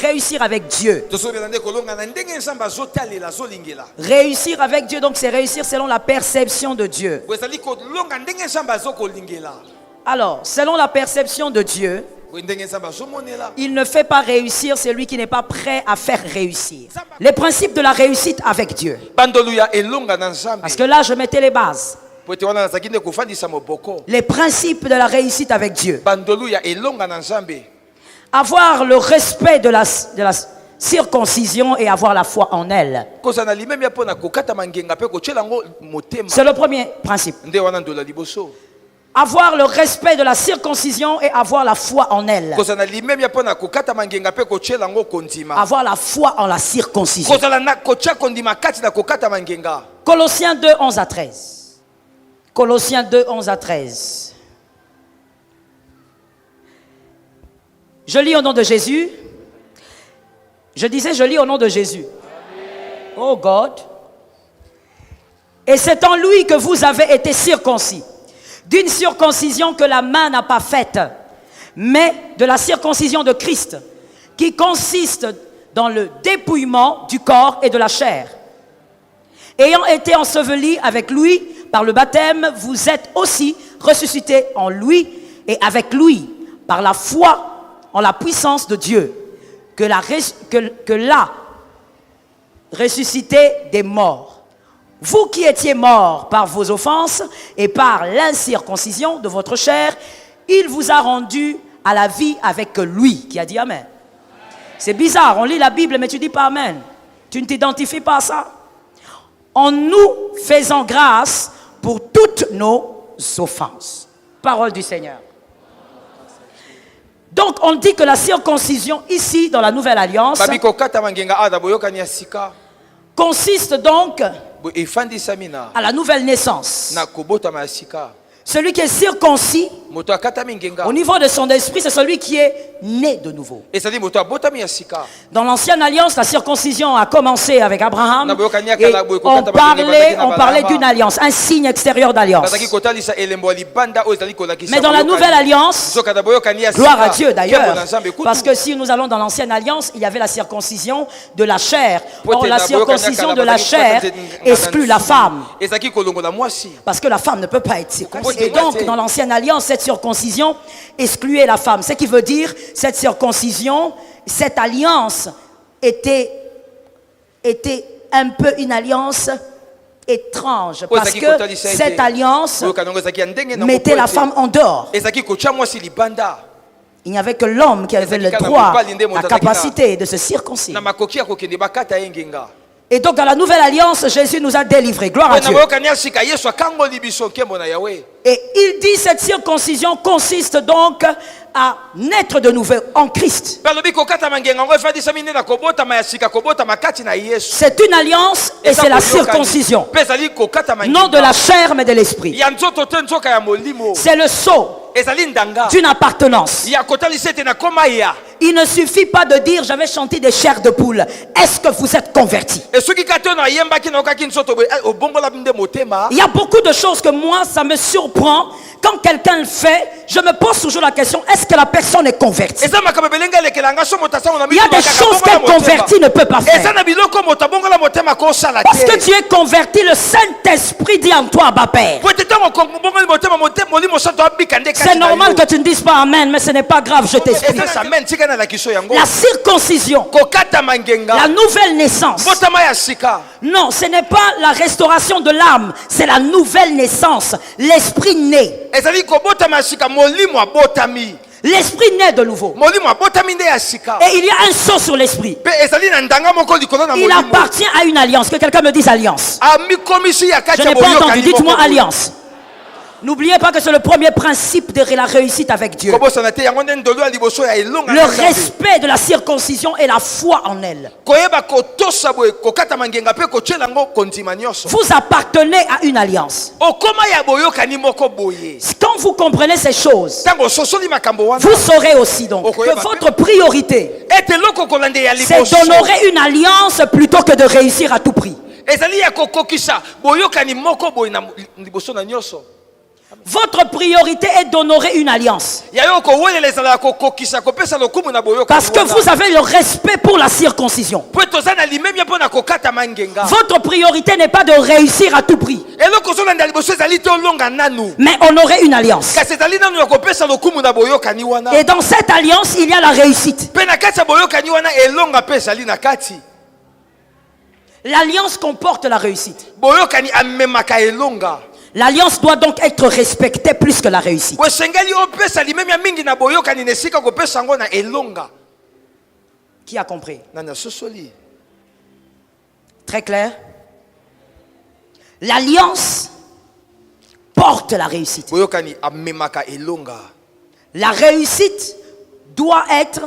réussir avec Dieu. Réussir avec Dieu, donc c'est réussir selon la perception de Dieu. Alors, selon la perception de Dieu, il ne fait pas réussir celui qui n'est pas prêt à faire réussir. Les principes de la réussite avec Dieu. Parce que là, je mettais les bases. Les principes de la réussite avec Dieu. Avoir le respect de la circoncision et avoir la foi en elle. C'est le premier principe. Avoir le respect de la circoncision et avoir la foi en elle. Avoir la foi en la circoncision. Colossiens 2, 11 à 13. Colossiens 2, 11 à 13. Je lis au nom de Jésus. Je disais, je lis au nom de Jésus. Oh God. Et c'est en lui que vous avez été circoncis. D'une circoncision que la main n'a pas faite, mais de la circoncision de Christ, qui consiste dans le dépouillement du corps et de la chair. Ayant été ensevelis avec lui par le baptême, vous êtes aussi ressuscités en lui et avec lui par la foi en la puissance de Dieu, que l'a ressuscité des morts. Vous qui étiez morts par vos offenses et par l'incirconcision de votre chair, il vous a rendu à la vie avec lui. Qui a dit Amen? C'est bizarre, on lit la Bible mais tu dis pas Amen. Tu ne t'identifies pas à ça. En nous faisant grâce pour toutes nos offenses. Parole du Seigneur. Donc on dit que la circoncision ici dans la Nouvelle Alliance consiste donc à la nouvelle naissance. Celui qui est circoncis au niveau de son esprit, c'est celui qui est né de nouveau. Dans l'ancienne alliance, la circoncision a commencé avec Abraham. Et on parlait d'une alliance, un signe extérieur d'alliance. Mais dans la nouvelle alliance, gloire à Dieu d'ailleurs, parce que si nous allons dans l'ancienne alliance, il y avait la circoncision de la chair. Or la circoncision de la chair exclut la femme. Parce que la femme ne peut pas être circoncis. Et donc, dans l'ancienne alliance, cette circoncision excluait la femme. Ce qui veut dire, cette circoncision, cette alliance était un peu une alliance étrange. Parce que cette alliance mettait la femme en dehors. Il n'y avait que l'homme qui avait le droit, la capacité de se circoncire. Et donc dans la nouvelle alliance, Jésus nous a délivrés. Gloire à Dieu. Et il dit cette circoncision consiste donc à naître de nouveau en Christ. C'est une alliance et c'est la circoncision. Non de la chair mais de l'esprit. C'est le sceau d'une appartenance. Il ne suffit pas de dire j'avais chanté des chairs de poule. Est-ce que vous êtes convertis? Il y a beaucoup de choses que moi ça me surprend. Quand quelqu'un le fait, je me pose toujours la question, est-ce que la personne est convertie? Il y a des choses qu'un converti ne peut pas faire. Parce que tu es converti, le Saint-Esprit dit en toi, Abba Père. C'est normal que tu ne dises pas Amen, mais ce n'est pas grave, je t'explique. La circoncision, la nouvelle naissance. Non, ce n'est pas la restauration de l'âme, c'est la nouvelle naissance, l'esprit né. L'esprit naît de nouveau. Et il y a un sceau sur l'esprit. Il appartient à une alliance. Que quelqu'un me dise alliance. Je n'ai pas entendu. Dites-moi alliance. N'oubliez pas que c'est le premier principe de la réussite avec Dieu. Le respect de la circoncision et la foi en elle. Vous appartenez à une alliance. Quand vous comprenez ces choses, vous saurez aussi donc que votre priorité, c'est d'honorer une alliance plutôt que de réussir à tout prix. Votre priorité est d'honorer une alliance. Parce que vous avez le respect pour la circoncision. Votre priorité n'est pas de réussir à tout prix, mais honorer une alliance. Et dans cette alliance, il y a la réussite. L'alliance comporte la réussite. L'alliance doit donc être respectée plus que la réussite. Qui a compris? Très clair. L'alliance porte la réussite. La réussite doit être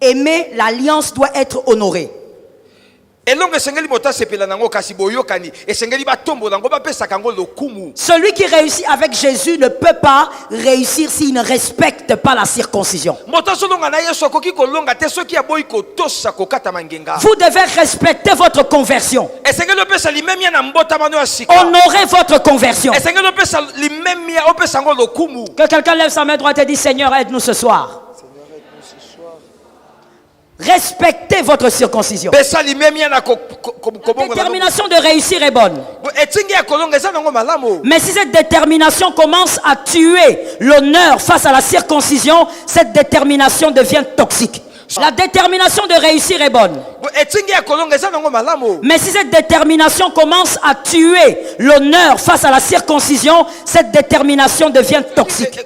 aimée, l'alliance doit être honorée. Celui qui réussit avec Jésus ne peut pas réussir s'il ne respecte pas la circoncision. Vous devez respecter votre conversion. Honorez votre conversion. Que quelqu'un lève sa main droite et dit: Seigneur, aide-nous ce soir. Respectez votre circoncision. La détermination de réussir est bonne. Mais si cette détermination commence à tuer l'honneur face à la circoncision, cette détermination devient toxique. La détermination de réussir est bonne. Mais si cette détermination commence à tuer l'honneur face à la circoncision, cette détermination devient toxique.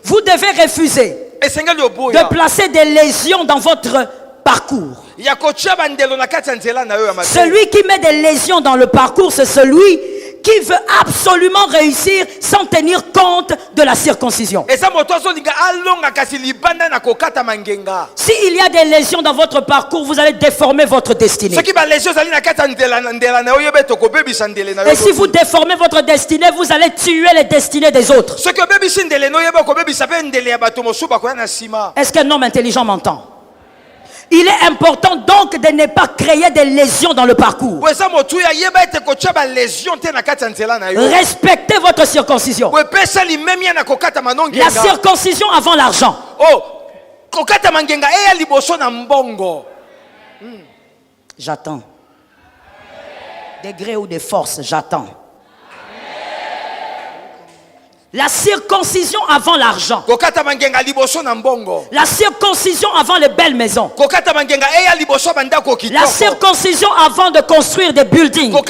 Vous devez refuser de placer des lésions dans votre parcours. Celui qui met des lésions dans le parcours, c'est celui qui veut absolument réussir sans tenir compte de la circoncision. S'il y a des lésions dans votre parcours, vous allez déformer votre destinée. Et si vous déformez votre destinée, vous allez tuer les destinées des autres. Est-ce qu'un homme intelligent m'entend? Il est important donc de ne pas créer des lésions dans le parcours. Respectez votre circoncision. La circoncision avant l'argent. J'attends. Des gré ou des forces, j'attends. La circoncision avant l'argent. La circoncision avant les belles maisons. La circoncision avant de construire des buildings. On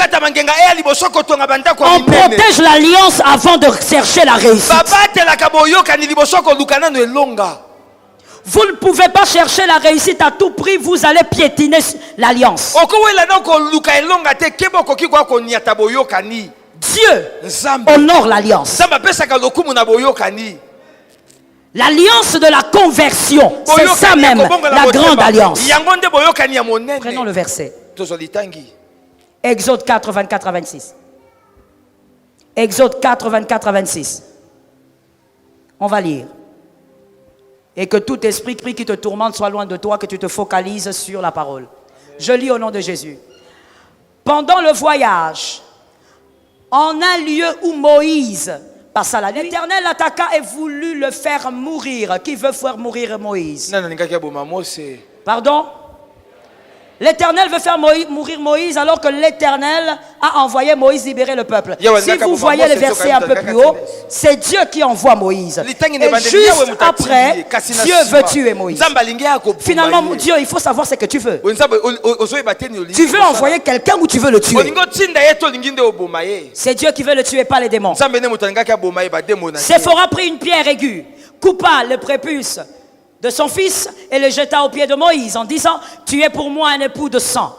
protège l'alliance avant de chercher la réussite. Vous ne pouvez pas chercher la réussite à tout prix, vous allez piétiner l'alliance. Dieu honore l'alliance. L'alliance de la conversion, c'est ça même, la grande alliance. Prenons le verset. Exode 4, 24 à 26. Exode 4, 24 à 26. On va lire. Et que tout esprit qui te tourmente soit loin de toi, que tu te focalises sur la parole. Je lis au nom de Jésus. Pendant le voyage, en un lieu où Moïse passa la nuit, l'Éternel l'attaqua et voulut le faire mourir. Qui veut faire mourir Moïse? Pardon? L'Éternel veut faire mourir Moïse alors que l'Éternel a envoyé Moïse libérer le peuple. Si vous voyez le verset un peu plus haut, c'est Dieu qui envoie Moïse. Et juste après, Dieu veut tuer Moïse. Finalement, Dieu, il faut savoir ce que tu veux. Tu veux envoyer quelqu'un ou tu veux le tuer? C'est Dieu qui veut le tuer, pas les démons. Séphora prit une pierre aiguë, coupa le prépuce de son fils et le jeta aux pieds de Moïse en disant: tu es pour moi un époux de sang.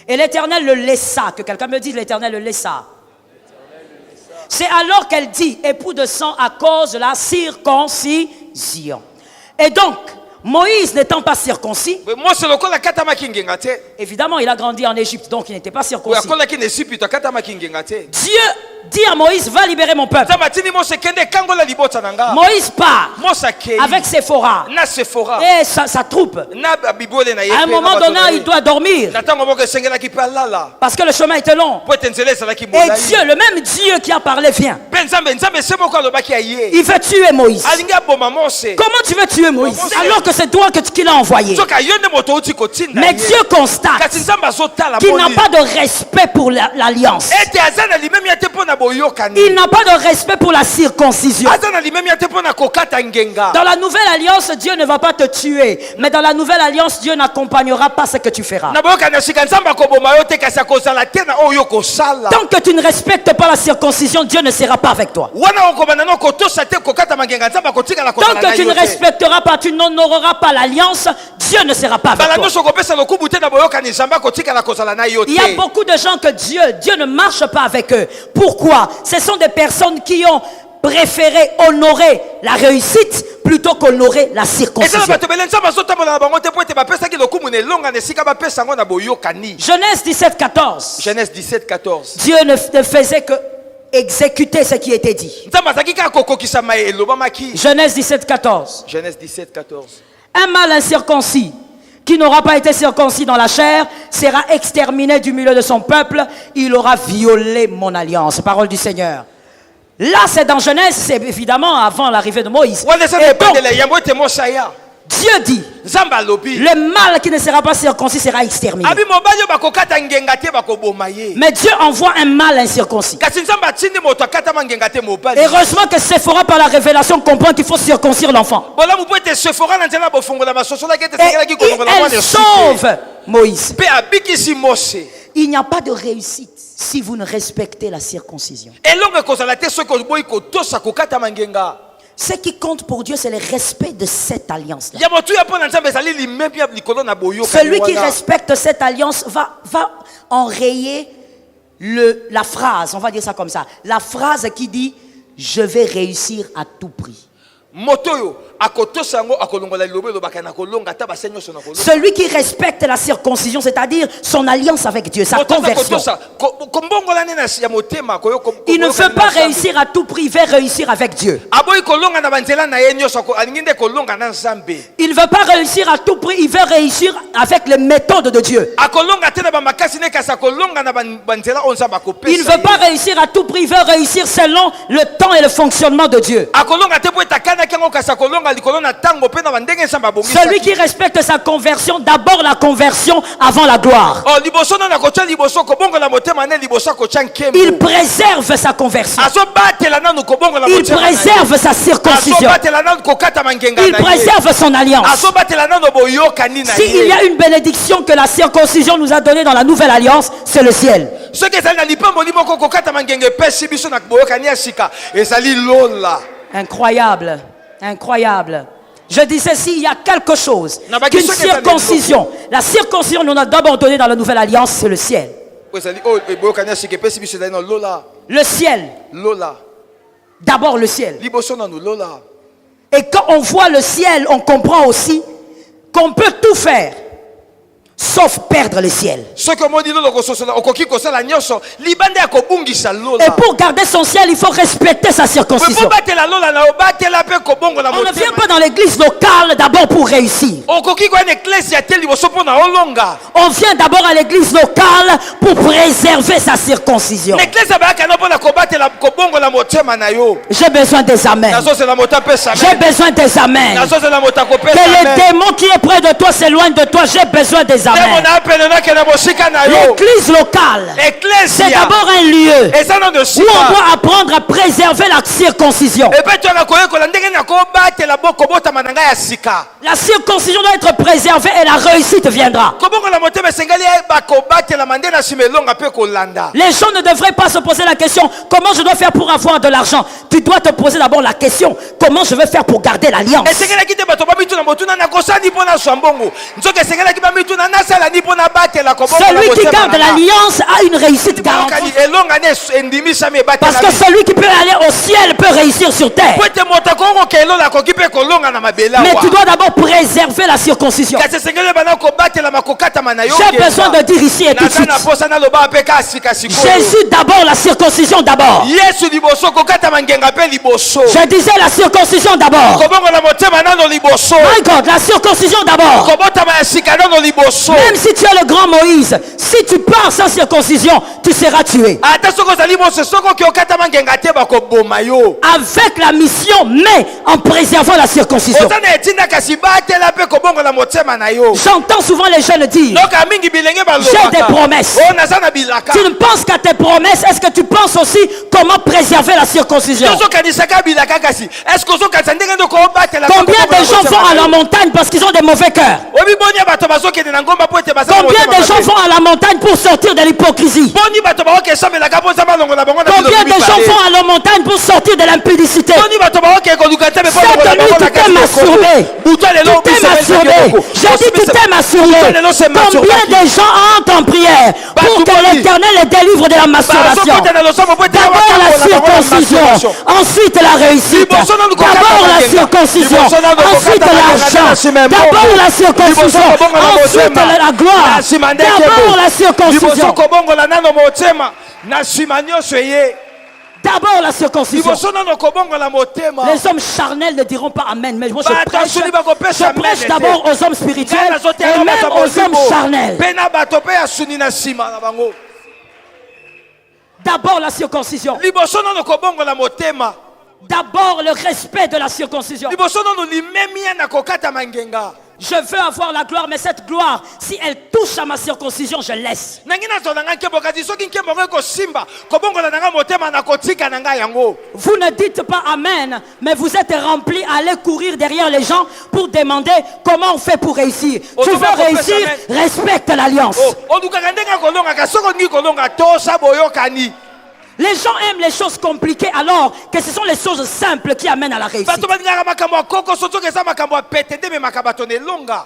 Et l'Éternel le laissa. Que quelqu'un me dise: l'Éternel le laissa. C'est alors qu'elle dit époux de sang à cause de la circoncision. Et donc Moïse n'étant pas circoncis, Moi c'est le cas la katama kingenga te. évidemment il a grandi en Égypte, donc il n'était pas Oya circoncis. kola ki ne sipi to katama kingenga te. Dieu dit à Moïse, va libérer mon peuple. Zamba tini mo se kende kangola libota nanga. Moïse part Mosa kei. avec Séphora Na Sephora. et sa troupe. Na bibole na À yepe. un moment donné, il doit dormir Natango moko sengela ki pa lala. parce que le chemin était long. Po tenzele sala ki Et molai. Dieu, le même Dieu qui a parlé, vient. Nzambe se moko alobaki aye. Il veut tuer Moïse. Alingi aboma Mose. Comment tu veux tuer Moïse Comment alors que c'est toi qu'il a envoyé? Soka yonde moto uti kotinda. Mais Dieu constate Kasi Nzambe azotala qu'il n'a moni. pas de respect pour l'alliance. Ete azana limemi ate pona boyokani. Il n'a pas de respect pour la circoncision. Azana limemi ate pona kokata ngenga. Dans la nouvelle alliance, Dieu ne va pas te tuer. Mais dans la nouvelle alliance, Dieu n'accompagnera pas ce que tu feras. Na boyokani sika Nzambe akoboma yo te kasi akozala te na oyo kosala. Tant que tu ne respectes pas la circoncision, Dieu ne sera pas avec toi. Wana okobana no kotosa te kokata mangenga Nzambe akotikala Tant kozala na que tu yo ne te. respecteras pas, tu n'honoreras pas l'alliance, Dieu ne sera pas avec Bala toi. nyonso kopesa lokubu te na boyokani Nzambe akotikala kozala na yo te. Il y a beaucoup de gens que Dieu ne marche pas avec eux. Pourquoi? Ce sont des personnes qui ont préféré honorer la réussite plutôt qu'honorer la Ezala circoncision. bato bele Nzambe azotambola na bango te po ete bapesaki lokumu na elonga na esika bapesa yango na boyokani. Genèse 17:14. Genèse 17:14. Dieu ne faisait que exécuter ce qui était dit. Nzambe azalaki kaka kokokisa elobamaki. Genèse 17:14. Genèse 17:14. Un mâle incirconcis qui n'aura pas été circoncis dans la chair sera exterminé du milieu de son peuple. Il aura violé mon alliance. Parole du Seigneur. Là, c'est dans Genèse, c'est évidemment avant l'arrivée de Moïse. Wana eza Et na donc, ebandela yambo ete mosaya. Dieu dit, Nzambe alobi. le mâle qui ne sera pas circoncis sera exterminé. Abi mobali bakokata ngenga te bakoboma ye. Mais Dieu envoie un mâle incirconcis. Kasi Nzambe atindi moto akata mangenga te mobali. Heureusement que Séphora, par la révélation, comprend qu'il faut circoncire l'enfant. Bolamu po ete Sephora na nzela bofongola masosola ke ete Et sekelaki kolongola mwana elle suke. sauve Moïse. Pe abikisi Mose. Il n'y a pas de réussite si vous ne respectez la circoncision. Elonga kozala te soki oboyi kotosa kokata mangenga. Ce qui compte pour Dieu, c'est le respect de cette alliance-là. Ya motu ya pona Nzambe ezali limebi ya likolo na boyoka. Celui qui respecte cette alliance va enrayer la phrase, on va dire ça comme ça, la phrase qui dit « Je vais réussir à tout prix ». Motoyo akotosa ngo akolongola lilobe lobaka na kolonga ta basenyo sona kolonga. Celui qui respecte la circoncision, c'est-à-dire son alliance avec Dieu, sa conversion. Kombongola nena ya motema koyo. Il ne veut pas réussir à tout prix, il veut réussir avec Dieu. Aboyi kolonga na banzela na ye nyoso alingi nde kolonga na Nzambe. Il ne veut pas réussir à tout prix, il veut réussir avec les méthodes de Dieu. Akolonga te na ba makasi ne kasa kolonga na banzela on Nzambe akopesa. Il ne veut pas réussir à tout prix, il veut réussir selon le temps et le fonctionnement de Dieu. Akolonga te po etakana kango kasa kolonga likolo na tango pe na bandenge Nzambe abongisa. Celui qui respecte sa conversion, d'abord la conversion avant la gloire. Oh liboso na kocha liboso kobongola motema ne liboso kocha nkembo. Il préserve sa conversion. Azo batela nanu kobongola Il motema. préserve sa circoncision. Il préserve son alliance. S'il y a une bénédiction que la circoncision nous a donnée dans la nouvelle alliance, c'est le ciel. Incroyable, incroyable. Je disais, s'il y a quelque chose qu'une circoncision, la circoncision nous a d'abord donné dans la nouvelle alliance, c'est le ciel. Le ciel. D'abord le ciel. Et quand on voit le ciel, on comprend aussi qu'on peut tout faire sauf perdre le ciel. Et pour garder son ciel, il faut respecter sa circoncision. On ne vient pas dans l'église locale d'abord pour réussir. On vient d'abord à l'église locale pour préserver sa circoncision. J'ai besoin des amens. J'ai besoin des amens. Que le démon qui est près de toi s'éloigne de toi. J'ai besoin des amens. L'église locale, c'est d'abord un lieu où on doit apprendre à préserver la circoncision. La circoncision doit être préservée et la réussite viendra. Les gens ne devraient pas se poser la question comment je dois faire pour avoir de l'argent. Tu dois te poser d'abord la question comment je vais faire pour garder l'alliance. Celui qui garde l'alliance a une réussite garantie. Parce que celui qui peut aller au ciel peut réussir sur terre. Mais tu dois d'abord préserver la circoncision. J'ai besoin de dire ici et tout de suite. Jésus d'abord, la circoncision d'abord. Je disais la circoncision d'abord. My God, la circoncision d'abord. Même si tu es le grand Moïse, si tu pars sans circoncision, tu seras tué. Avec la mission, mais en préservant la circoncision. J'entends souvent les jeunes dire, j'ai des promesses. Tu ne penses qu'à tes promesses, est-ce que tu penses aussi comment préserver la circoncision? Combien de gens vont à la montagne parce qu'ils ont des mauvais cœurs? Combien de gens vont à la montagne pour sortir de l'hypocrisie? Combien de gens vont à la montagne pour sortir de l'impudicité? Cette nuit, tu t'es masturbé. Tu t'es masturbé. J'ai dit tu t'es masturbé. Combien de gens entrent en prière pour que l'Éternel les délivre de la masturbation? D'abord la circoncision, ensuite la réussite. D'abord la circoncision, ensuite l'argent. D'abord la circoncision, ensuite la gloire. D'abord la circoncision. D'abord la circoncision. Les hommes charnels ne diront pas amen, mais moi je prêche d'abord aux hommes spirituels et même aux hommes charnels. D'abord la circoncision. D'abord le respect de la circoncision. Je veux avoir la gloire, mais cette gloire, si elle touche à ma circoncision, je laisse. Vous ne dites pas amen, mais vous êtes remplis à aller courir derrière les gens pour demander comment on fait pour réussir. Tu veux réussir, respecte l'alliance. Les gens aiment les choses compliquées alors que ce sont les choses simples qui amènent à la réussite.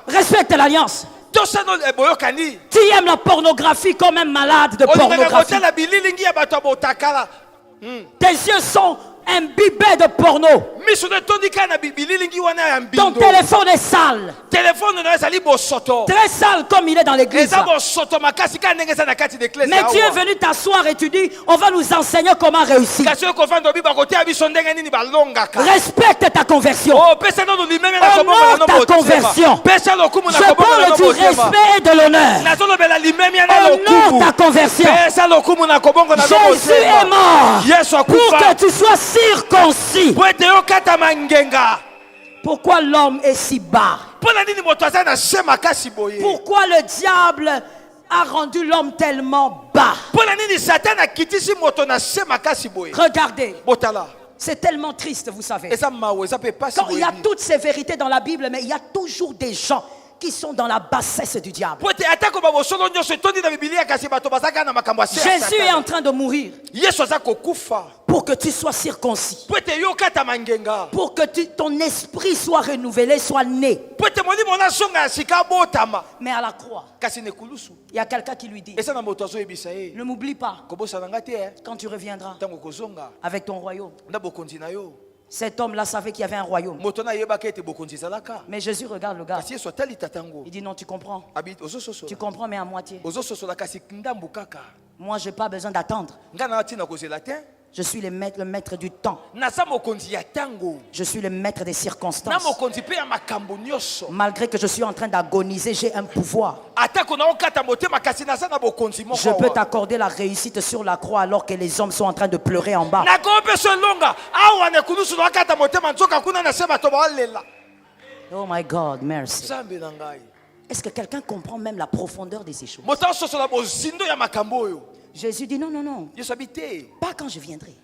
Respecte l'alliance. Tu aimes la pornographie comme un malade de pornographie. Tes yeux sont imbibé de porno. Ton téléphone est sale. Très sale comme il est dans l'église. Mais tu es venu t'asseoir et tu dis on va nous enseigner comment réussir. Respecte ta conversion. Honore ta conversion. Je parle du respect et de l'honneur. Honore ta conversion. Jésus est mort pour que tu sois circoncis. Pourquoi l'homme est si bas? Pourquoi le diable a rendu l'homme tellement bas? Regardez. C'est tellement triste, vous savez. Quand il y a toutes ces vérités dans la Bible, mais il y a toujours des gens qui sont dans la bassesse du diable. Jésus est en train de mourir pour que tu sois circoncis, pour que ton esprit soit renouvelé, soit né. Mais à la croix, il y a quelqu'un qui lui dit ne m'oublie pas quand tu reviendras avec ton royaume. Cet homme-là savait qu'il y avait un royaume. Mais Jésus regarde le gars. Il dit non, tu comprends. Tu comprends, mais à moitié. Moi, je n'ai pas besoin d'attendre. Je suis le maître du temps. Je suis le maître des circonstances. Malgré que je suis en train d'agoniser, j'ai un pouvoir. Je peux t'accorder la réussite sur la croix alors que les hommes sont en train de pleurer en bas. Oh my God, merci. Est-ce que quelqu'un comprend même la profondeur de ces choses? Jésus dit non, non, non. Pas quand je viendrai.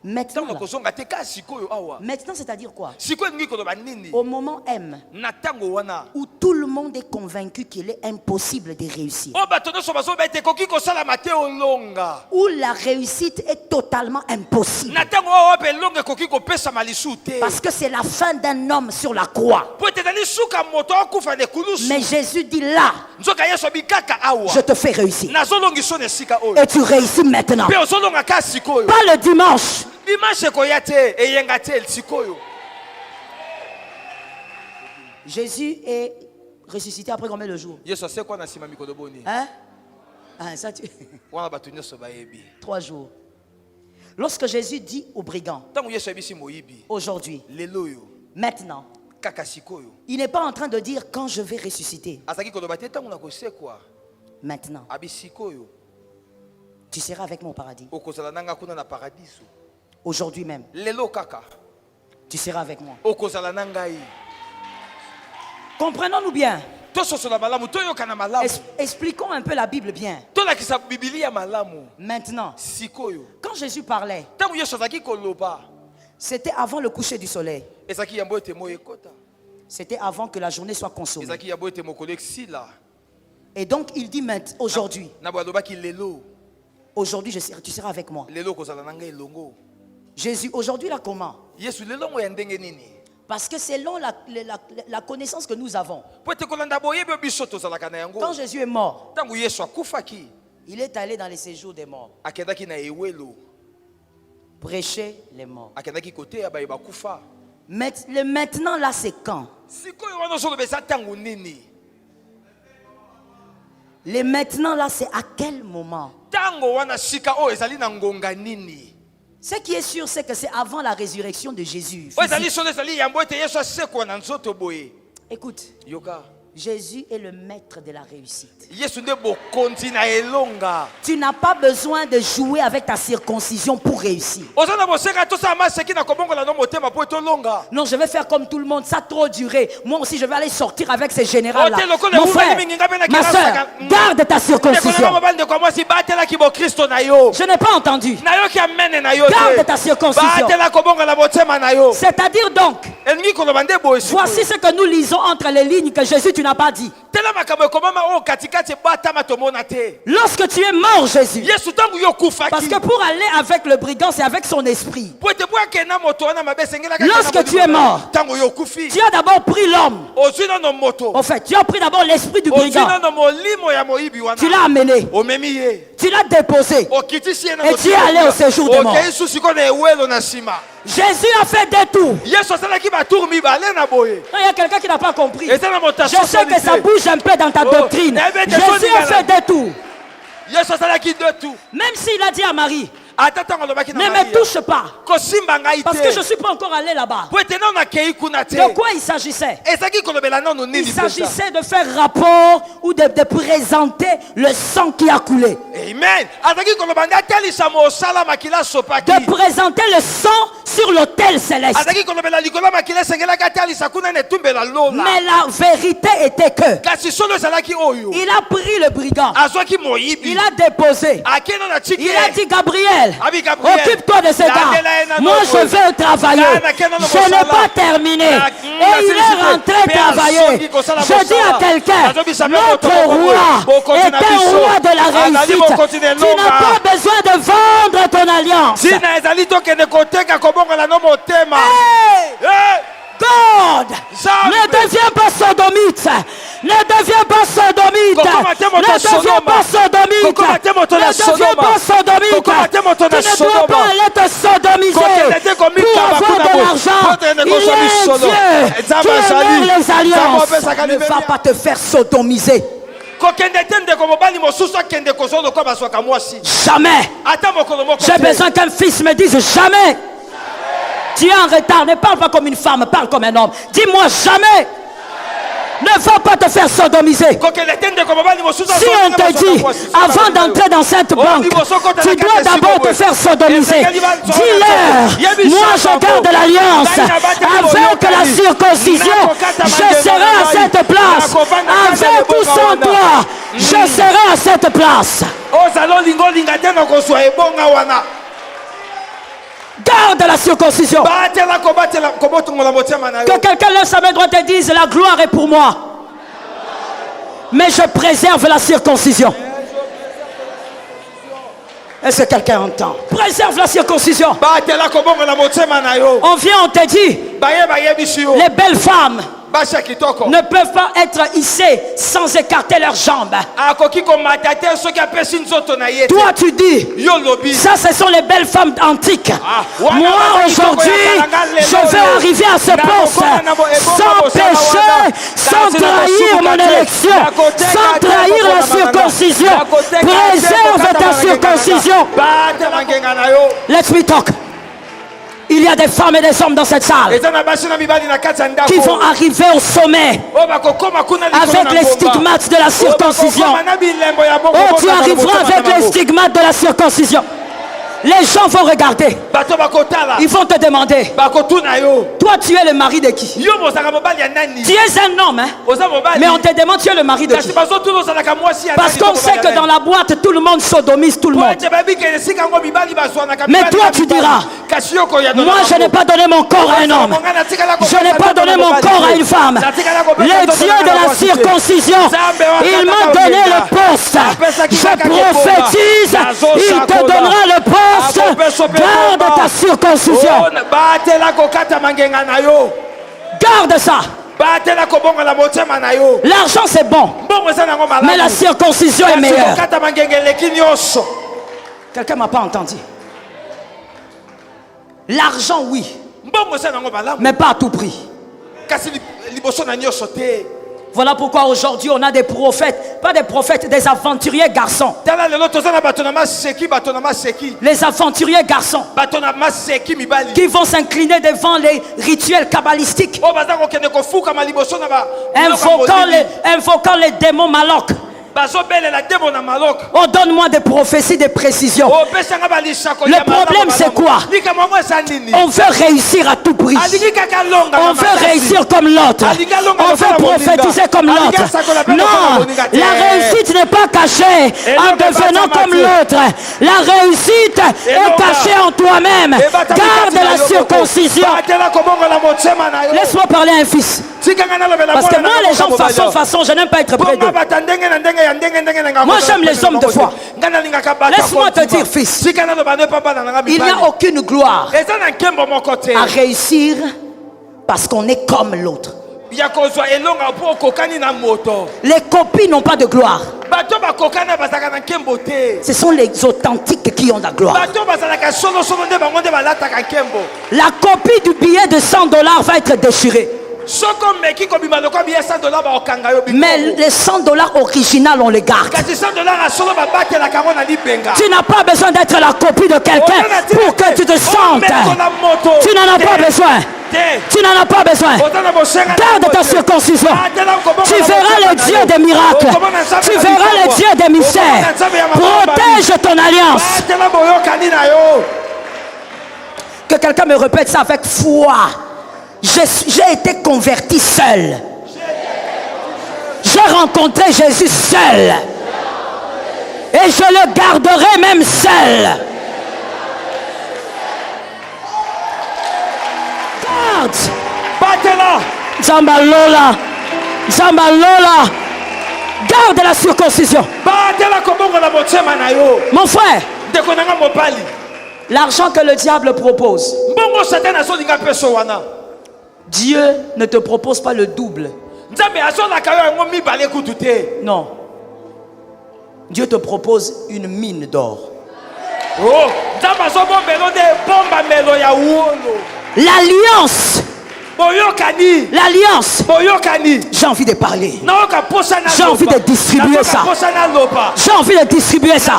Maintenant, ntango kozonga te ka sikoyo awa maintenant, c'est-à-dire quoi? sikoyo elingi koloba nini Au moment M, na ntango wana où tout le monde est convaincu qu'il est impossible de réussir, oyo bato nyonso bazoba ete ekoki kosalama te olonga où la réussite est totalement impossible, na ntango oyo mpe elonga ekoki kopesama lisusu te parce que c'est la fin d'un homme sur la croix. po ete ezali suka moto akufa na ekulusu Mais Jésus dit là, nzoka yesu abi kaka awa je te fais réussir. nazolongisa na esika oyo Et tu réussis maintenant. mpe ozolonga ka sikoyo Pas le dimanche. dimanche ekoya te eyenga te sikoyo. Jésus est ressuscité après combien de jours? yesu asekwa na nsima mikolo boni Hein? Ah, ça tu... wana bato nyonso bayebi 3 jours. Lorsque Jésus dit aux brigands, ntango yesu ayebisi moyibi aujourd'hui, lelo oyo maintenant, kaka sikoyo il n'est pas en train de dire quand je vais ressusciter. azalaki koloba te ntango nakosekwa Maintenant, abi sikoyo tu seras avec moi au paradis. okozala nanga kuna na paradiso Aujourd'hui même, lelo kaka tu seras avec moi. okozala na ngai Comprenons-nous bien. tososola malamu toyokana malamu Expliquons un peu la Bible bien. tolakisa bibilia malamu Maintenant, sikoyo quand Jésus parlait, ntango yesu azalaki koloba c'était avant le coucher du soleil. ezalaki yambo ete moi ekota C'était avant que la journée soit consommée. ezalaki yambo ete mokolo eksila Et donc, il dit maintenant, aujourd'hui, na boye alobaki lelo aujourd'hui, tu seras avec moi. lelo okozala na ngai elongo Jésus, aujourd'hui, là, comment? yesu lelo ngo ya ndenge nini Parce que selon la connaissance que nous avons, po ete kolanda boyebi oyo biso tozalaka na yango quand Jésus est mort, ntango yesu akufaki il est allé dans les séjours des morts, akendaki na ewelo prêcher les morts. akendaki koteya baye bakufa Mais le maintenant, là, c'est quand? sikoyo wana ozoloba eza ntango nini Le maintenant, là, c'est à quel moment? ntango wana sika oyo ezali na ngonga nini Ce qui est sûr, c'est que c'est avant la résurrection de Jésus. oyo ezali solo ezali yambo ete yesu asekwa na nzoto boye Écoute, yoka Jésus est le maître de la réussite. yesu nde bokonzi na elonga Tu n'as pas besoin de jouer avec ta circoncision pour réussir. oza na bosenga tosala maseki na kobongola no motema po etolonga Non, je vais faire comme tout le monde, ça a trop duré. Moi aussi, je vais aller sortir avec ces généraux-là. Oh, t'es le Mon frère, ma soeur, garde ta circoncision. batelaki bokristo na yo Je n'ai pas entendu. nayoki amene na yo Garde ta circoncision. batela kobongola motema na yo C'est-à-dire donc, elingi koloba nde boye voici ce que nous lisons entre les lignes que Jésus, tu n'as pas dit. tela makambo ekomama oyo katikati batama tomona te Lorsque tu es mort, Jésus, yesu ntango yo okufaki parce que pour aller avec le brigand, c'est avec son esprit. po ete po akenda moto wana mabe esengelaka Lorsque tu es mort, ntango yo okufi tu as d'abord pris l'homme. ozwi nano moto En fait, tu as pris d'abord l'esprit du ozwi brigand. nano molimo ya moyibi Tu l'as wana amené. omemi ye Tu l'as déposé. okitisi ye na Et tu es allé au séjour des morts. okei susi ko na ewelo na nsima Jésus a fait des tours. yesu asalaki batour mibale na boye Non, il y a quelqu'un qui n'a pas compris. eza na moto Je sais que ça bouge un peu dans ta doctrine. Jésus a fait des tours. yesu asalaki deux tours Même s'il a dit à Marie, ata ntango alobaki ne na me Maria touche pas. kosimba ngai Parce que je te ne suis pas encore allé là-bas. po ete nano nakei kuna te De quoi il s'agissait? ezalaki kolobela nano Il nini mpenza s'agissait de faire rapport ou de présenter le sang qui a coulé. amen azalaki koloba nde atalisa mosala makila asopaki De présenter le sang sur l'autel céleste. azalaki kolobela likolo makila esengelaki atalisa kuna na etumbela lola Mais la vérité était que kasi solo ezalaki oyo il a pris le brigand. azwaki moyibi Il a déposé. akenda na tiki Il a dit, Gabriel, Abi Gabriel, occupe-toi de ces gars. Landela, Moi, je vais travailler. Je n'ai pas terminé. Et il est rentré travailler. Je dis à quelqu'un, notre roi est un roi de la réussite. Tu n'as pas besoin de vendre ton alliance. zina ezali tokende koteka kobongola no motema Hey! God, ne deviens pas sodomite. Ne deviens pas sodomite. Ne deviens pas sodomite. Ne deviens pas sodomite. Tu ne dois pas aller te sodomiser pour avoir de l'argent. Il est un Dieu qui honore les alliances. Ne va pas te faire sodomiser. kokende te ndeko mobali mosusu akende kozwa lokwa bazwaka mwasi Jamais. ata mokolo moko J'ai besoin qu'un fils me dise jamais. Tu es en retard. Ne parle pas comme une femme, parle comme un homme. Dis-moi jamais. Ne va pas te faire sodomiser. Si on te dit, avant d'entrer dans cette banque, tu dois d'abord te faire sodomiser. Dis-leur, moi je garde l'alliance avec la circoncision. Je serai à cette place. Avec ou sans toi, je serai à cette place. Garde la circoncision. Que quelqu'un lève sa main droite et dise, la gloire est pour moi. Mais je préserve la circoncision. Est-ce que quelqu'un entend? Préserve la circoncision. On vient, on te dit, les belles femmes ne peuvent pas être hissées sans écarter leurs jambes. Toi tu dis, ça ce sont les belles femmes antiques. Moi aujourd'hui, je veux arriver à ce poste sans péché, sans trahir mon élection, sans trahir la circoncision. Préserve ta circoncision. Let's me talk. Il y a des femmes et des hommes dans cette salle qui vont arriver au sommet avec les stigmates de la circoncision. Oh, tu arriveras avec les stigmates de la circoncision. Les gens vont regarder. Ils vont te demander, toi tu es le mari de qui? Tu es un homme, hein? Mais on te demande, tu es le mari de qui? Parce qu'on sait que dans la boîte tout le monde sodomise tout le monde. Mais toi tu diras, moi je n'ai pas donné mon corps à un homme, je n'ai pas donné mon corps à une femme. Le Dieu de la circoncision, il m'a donné le poste. Je prophétise, il te donnera le poste. Garde ta circoncision. Garde ça. L'argent c'est bon, mais la circoncision est meilleure. Quelqu'un m'a pas entendu. L'argent oui, mais pas à tout prix. Voilà pourquoi aujourd'hui on a des prophètes, pas des prophètes, des aventuriers garçons. Les aventuriers garçons qui vont s'incliner devant les rituels kabbalistiques, invoquant les démons malocs. Oh, donne-moi des prophéties, des précisions. Le problème c'est quoi? On veut réussir à tout prix. On veut réussir comme l'autre. On veut prophétiser comme l'autre. Non, la réussite n'est pas cachée en devenant comme l'autre. La réussite est cachée en toi-même. Garde la circoncision. Laisse-moi parler à un fils. Parce que moi les gens façon, je n'aime pas être près d'eux. Moi j'aime les hommes de foi. Laisse-moi te dire, fils, il n'y a aucune gloire à réussir parce qu'on est comme l'autre. Les copies n'ont pas de gloire. Ce sont les authentiques qui ont la gloire. La copie du billet de $100 va être déchirée. Mais les $100 originales on les garde. Tu n'as pas besoin d'être la copie de quelqu'un pour que tu te sentes. Tu n'en as pas besoin. Tu n'en as pas besoin. Garde ta circoncision. Tu verras le Dieu des miracles. Tu verras le Dieu des mystères. Protège ton alliance. Que quelqu'un me répète ça avec foi. J'ai été converti seul. J'ai rencontré Jésus seul. Et je le garderai même seul. Garde. Zambalola. Zambalola. Garde la circoncision. Mon frère. L'argent que le diable propose, Dieu ne te propose pas le double. Non. Dieu te propose une mine d'or. L'alliance. L'alliance. J'ai envie de parler. J'ai envie de distribuer ça. J'ai envie de distribuer ça.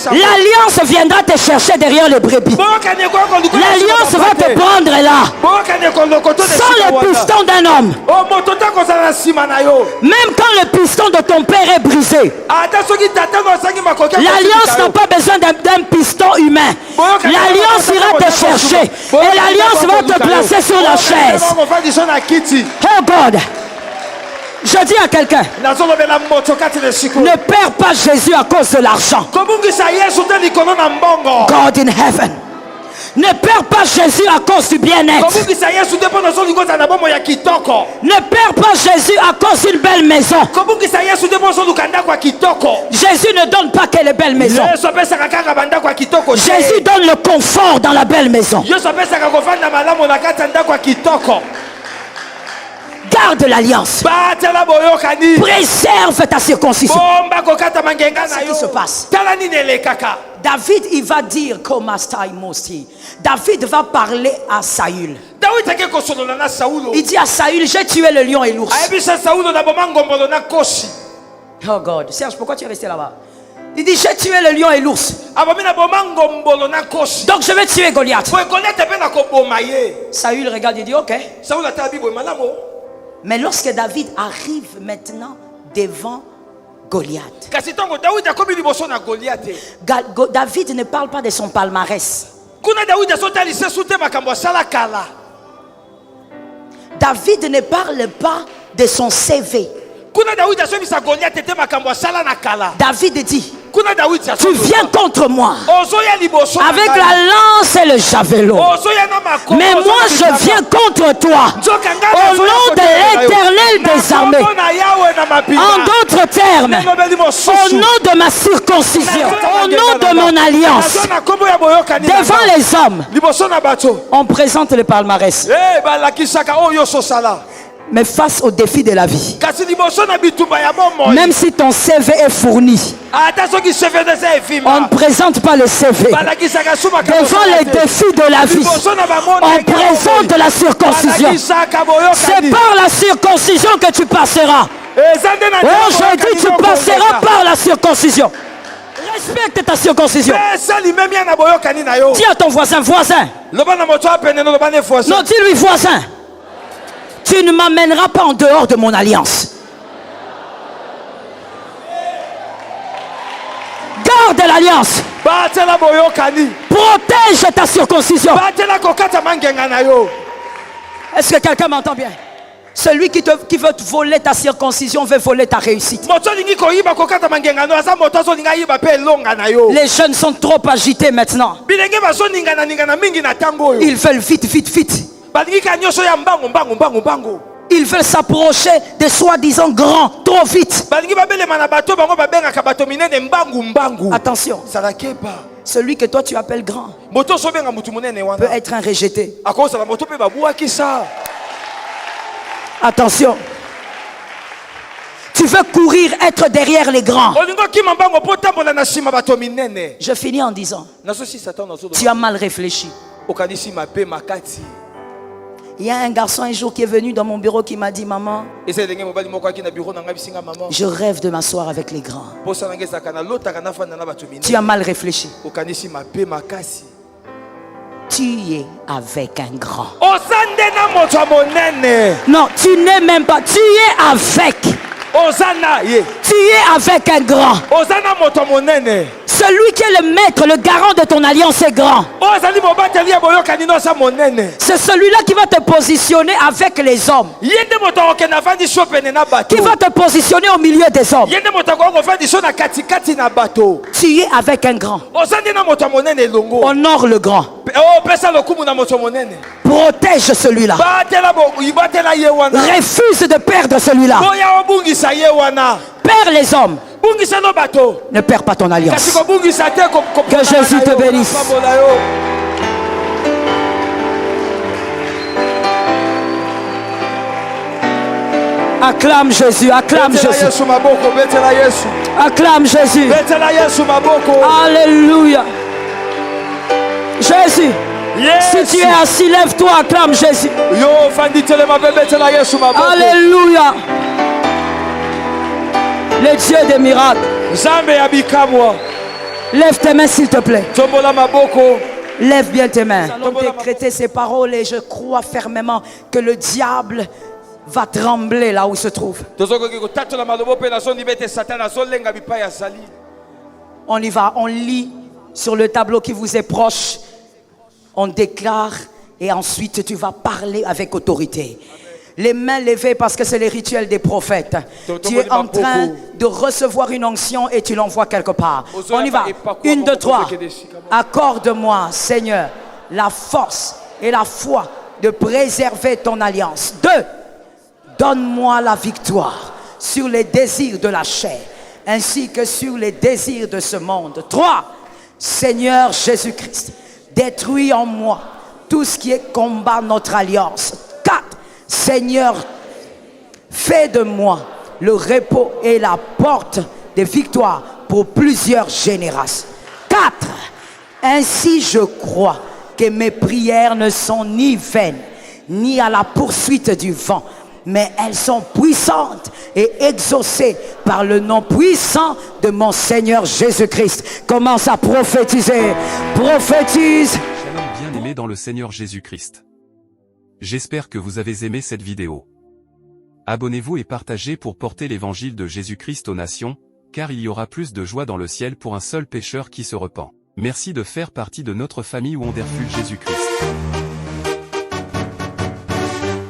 L'alliance viendra te chercher derrière les brebis. L'alliance va te prendre là. Sans le piston d'un homme. Même quand le piston de ton père est brisé, l'alliance n'a pas besoin d'un piston humain. L'alliance ira te chercher. Et l'alliance va te placer sur la chaise. Oh God. Je dis à quelqu'un, ne perds pas Jésus à cause de l'argent. God in heaven, Ne perds pas Jésus à cause du bien-être. kobungisa yesu te mpo nazoluka na bomoi ya kitoko. Ne perds pas Jésus à cause d'une belle maison. kobungisa yesu te mpo nazoluka ndako ya kitoko. Jésus ne donne pas que les belles maisons. yesu apesaka kaka bandako ya kitoko. Jésus donne le confort dans la belle maison. yesu apesaka kovanda malamu na kati ya ndako ya kitoko. Garde l'alliance. batela boyokani. Préserve ta circoncision. bomba kokata mangenga na Qu'est-ce yo. qui se passe? tala nini elekaka. David, il va dire comme Mosti. David va parler à Saül. dawidi ake kosolola na saulo. Il dit à Saül, j'ai tué le lion et l'ours. ayebisa saulo na boma ngombolo na kosi. Oh God, Serge, pourquoi tu es resté là-bas? Il dit, j'ai tué le lion et l'ours. abomi na boma ngombolo na kosi. Donc je vais tuer Goliath. po ekolete mpe na koboma ye. Saül regarde et dit, ok. saulo atala biboye malamu. Mais lorsque David arrive maintenant devant Goliath, kasi ntango dawidi akomi liboso na goliate. David ne parle pas de son palmarès. kuna dawidi azotalisa esu te makambo asala kala. David ne parle pas de son CV. kuna dawidi azobisa goliate te makambo asala na kala. David dit, kuna dawidi tu viens contre moi ozoya liboso na avec ngai. la lance et le javelot. ozoya na makongo, Mais moi ozoya je na viens contre toi nzoka ngai au nazoya nom de kotelela yo. l'Éternel des Na armées. kombo na Yawe na mapinga. En d'autres termes, Nelobeli au mosusu. nom de ma circoncision, au nom de mon alliance, Nazo na kombo ya boyokani na devant ngai. les hommes, liboso na bato. on présente le palmarès. balakisaka oyo ososala. Mais face au défi de la vie, kasi liboso na bitumba ya bomoi. même si ton CV est fourni, ata soki cvd eza on evima. ne présente pas le CV. balakisaka su makambo Devant osala les te. défis de la vie, liboso na bamona on présente la circoncision. balakisaka C'est boyokani. par la circoncision que tu passeras. eza nde na nzela Aujourd'hui, boyokani tu moko passeras ondeka. par la circoncision. Respecte ta circoncision. pesa limemia na boyokani na yo. Dis à ton voisin, voisin. loba na moto apene loba ne foisa. Non, dis-lui, voisin. Tu ne m'amèneras pas en dehors de mon alliance. Garde l'alliance. batela boyokani. Protège ta circoncision. batela kokata mangenga na yo. Est-ce que quelqu'un m'entend bien? Celui qui veut te voler ta circoncision veut voler ta réussite. moto alingi koyiba kokata mangenga no aza moto azolinga ayiba mpe elonga na yo. Les jeunes sont trop agités maintenant. bilenge bazoningana mingi na ntango oyo. Ils veulent vite, vite, vite. balingi ka nyonso ya mbangu. Ils veulent s'approcher des soi-disant grands trop vite. balingi babelema na bato bango babengaka bato minene mbangu. Attention, salakeba celui que toi tu appelles grand moto ozobenga mutu monene peut wana être un rejeté. akozala moto mpe babwakisa. Attention. Tu veux courir, être derrière les grands. olingi okima mbango mpo otambola na nsima bato minene. Je finis en disant, nazosisa ntango tu as mal réfléchi. okanisi mabe makati. Il y a un garçon un jour qui est venu dans mon bureau qui m'a dit, maman, eza elenge mobali moko aki na biro na ngai bisinga mama. je rêve de m'asseoir avec les grands. posa na ngai ezalaka nalotaka nafanda na bato Tu minene. as mal réfléchi. okanisi mabe makasi. Tu es avec un grand. oza nde na moto ya monene. Non, tu n'es même pas. Tu es avec. oza na ye. Tu es avec un grand. oza na moto ya monene. Celui qui est le maître, le garant de ton alliance est grand. oyo azali mobateli ya boyokani no aza monene. C'est celui-là qui va te positionner avec les hommes. ye nde moto akokende avandi so pene na bato. Qui va te positionner au milieu des hommes. ye nde moto akoki kovandi so na katikati na bato. Tu es avec un grand. oza nde na moto ya monene elongo. Honore le grand. opesa lokumu na moto ya monene. Protège celui-là. batela ye wana. Refuse de perdre celui-là. boya obungisa ye wana. Perds les hommes. bungisa no bato. Ne perds pas ton kasi alliance. kobungisa te Que Jésus te bénisse. Acclame Jésus, acclame Jésus. yesu maboko betela yesu. Acclame Jésus. betela yesu maboko. Alléluia. Jésus, si Yesu. tu es assis, lève-toi, acclame Jésus. yo ofandi telema mpe betela yesu maboko. Alléluia. Le Dieu des miracles. nzambe ya bikamwa. Lève tes mains s'il te plaît. tombola maboko. Lève bien tes mains. Nous allons décréter ces paroles et je crois fermement que le diable va trembler là où il se trouve. tozokoki kotatola malobo mpe nazondi bete satana azolenga bipai azali. On y va, on lit sur le tableau qui vous est proche. On déclare et ensuite tu vas parler avec autorité. Les mains levées parce que c'est les rituels des prophètes. Tu es en train de recevoir une onction et tu l'envoies quelque part. On y va. 1, 2, 3. Accorde-moi, Seigneur, la force et la foi de préserver ton alliance. 2. Donne-moi la victoire sur les désirs de la chair, ainsi que sur les désirs de ce monde. 3. Seigneur Jésus-Christ, détruis en moi tout ce qui combat notre alliance. 4. Seigneur, fais de moi le repos et la porte de victoire pour plusieurs générations. 4. Ainsi je crois que mes prières ne sont ni vaines, ni à la poursuite du vent, mais elles sont puissantes et exaucées par le nom puissant de mon Seigneur Jésus-Christ. Commence à prophétiser. Prophétise. Shalom bien-aimés dans le Seigneur Jésus-Christ. J'espère que vous avez aimé cette vidéo. Abonnez-vous et partagez pour porter l'évangile de Jésus-Christ aux nations, car il y aura plus de joie dans le ciel pour un seul pécheur qui se repent. Merci de faire partie de notre famille Wonderful Jésus-Christ.